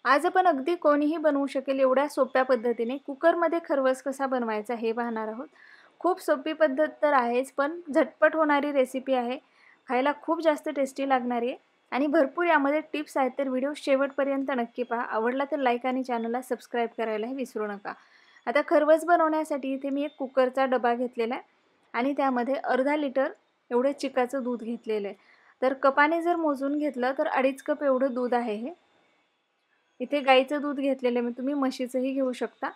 आज आपण अगदी कोणीही बनवू शकेल एवढ्या सोप्या पद्धतीने कुकरमध्ये खरवस कसा बनवायचा हे पाहणार आहोत। खूप सोपी पद्धत तर आहेच, पण झटपट होणारी रेसिपी आहे। खायला खूप जास्त टेस्टी लागणारी आहे आणि भरपूर यामध्ये टिप्स आहेत, तर व्हिडिओ शेवटपर्यंत नक्की पहा। आवडला तर लाईक आणि चॅनलला सबस्क्राईब करायलाही विसरू नका। आता खरवस बनवण्यासाठी इथे मी एक कुकरचा डबा घेतलेला आहे आणि त्यामध्ये अर्धा लिटर एवढे चिकाचं दूध घेतलेलं आहे। तर कपाने जर मोजून घेतलं तर 2.5 कप एवढं दूध आहे हे। इथे गाईचं दूध घेतलेलं मी, तुम्ही म्हशीचंही घेऊ शकता।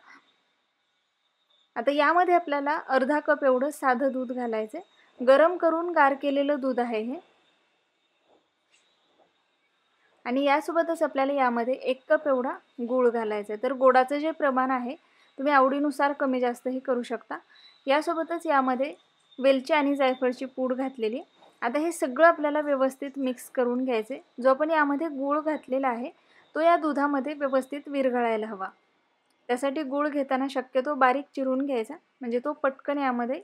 आता यामध्ये आपल्याला अर्धा कप एवढं साधं दूध घालायचं। गरम करून गार केलेलं दूध आहे हे। आणि यासोबतच आपल्याला यामध्ये 1 कप एवढा गूळ घालायचा आहे। तर गोडाचं जे प्रमाण आहे तुम्ही आवडीनुसार कमी जास्तही करू शकता। यासोबतच यामध्ये वेलची आणि जायफळची पूड घातलेली। आता हे सगळं आपल्याला व्यवस्थित मिक्स करून घ्यायचे। जो आपण यामध्ये गूळ घातलेला आहे तो या दुधामध्ये व्यवस्थित विरघळायला हवा। त्यासाठी गूळ घेताना शक्यतो बारीक चिरून घ्यायचा, म्हणजे तो पटकन यामध्ये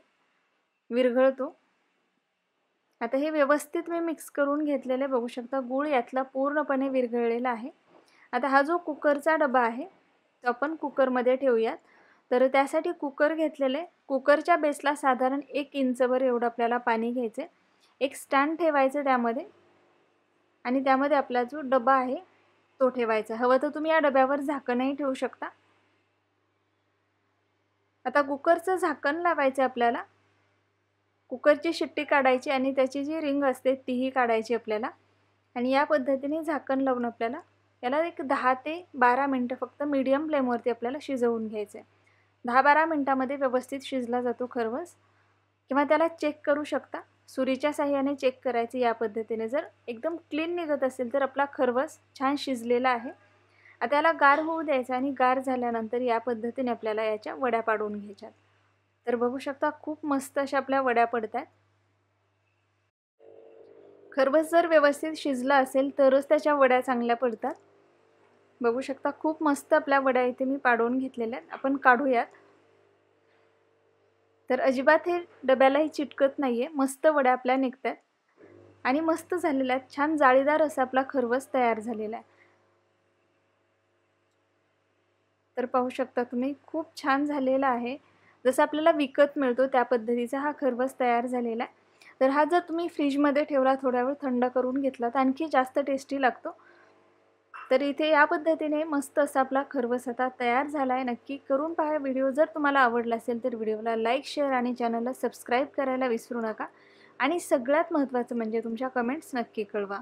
विरघळतो। आता हे व्यवस्थित मी मिक्स करून घेतलेले बघू शकता, गूळ यातला पूर्णपणे विरघळलेला आहे। आता हा जो कुकरचा डबा आहे तो आपण कुकरमध्ये ठेवूयात। तर त्यासाठी कुकर घेतलेले, कुकरच्या बेसला साधारण 1 इंचभर एवढं आपल्याला पाणी घ्यायचे। एक स्टँड ठेवायचं त्यामध्ये आणि त्यामध्ये आपला जो डबा आहे तो ठेवायचा। हवं तर तुम्ही या डब्यावर झाकणही ठेवू शकता। आता कुकरचं झाकण लावायचं आपल्याला। कुकरची शिट्टी काढायची आणि त्याची जी रिंग असते तीही काढायची आपल्याला। आणि या पद्धतीने झाकण लावून आपल्याला याला एक 10 ते 12 मिनिटं फक्त मीडियम फ्लेमवरती आपल्याला शिजवून घ्यायचं आहे। 10-12 मिनिटांमध्ये व्यवस्थित शिजला जातो खरवस, किंवा त्याला चेक करू शकता। सुरीच्या साहाय्याने चेक करायचं या पद्धतीने। जर एकदम क्लीन निघत असेल तर आपला खरवस छान शिजलेला आहे। आता याला गार होऊ द्यायचं आणि गार झाल्यानंतर या पद्धतीने आपल्याला याच्या वड्या पाडून घ्यायच्यात। तर बघू शकता खूप मस्त अशा आपल्या वड्या पडतात। खरवस जर व्यवस्थित शिजला असेल तरच त्याच्या वड्या चांगल्या पडतात। बघू शकता खूप मस्त आपल्या वड्या इथे मी पाडून घेतलेल्या आहेत। आपण काढूयात। तर अजिबात हे डब्यालाही चिटकत नाहीये, मस्त वड्या आपल्या निघतात आणि मस्त झालेल्या आहेत। छान जाळीदार असा आपला खरवस तयार झालेला आहे। तर पाहू शकता तुम्ही खूप छान झालेला आहे। जसं आपल्याला विकत मिळतो त्या पद्धतीचा हा खरवस तयार झालेला आहे। तर हा जर तुम्ही फ्रीजमध्ये ठेवला, थोडा वेळ थंड करून घेतला तर आणखी जास्त टेस्टी लागतो। तर इथे या पद्धतीने मस्त असा आपला खरवस आता तयार झाला आहे। नक्की करून पहा व्हिडिओ। जर तुम्हाला आवडला असेल तर व्हिडिओला लाईक, शेअर आणि चॅनलला सबस्क्राईब करायला विसरू नका। आणि सगळ्यात महत्त्वाचं म्हणजे तुमच्या कमेंट्स नक्की कळवा।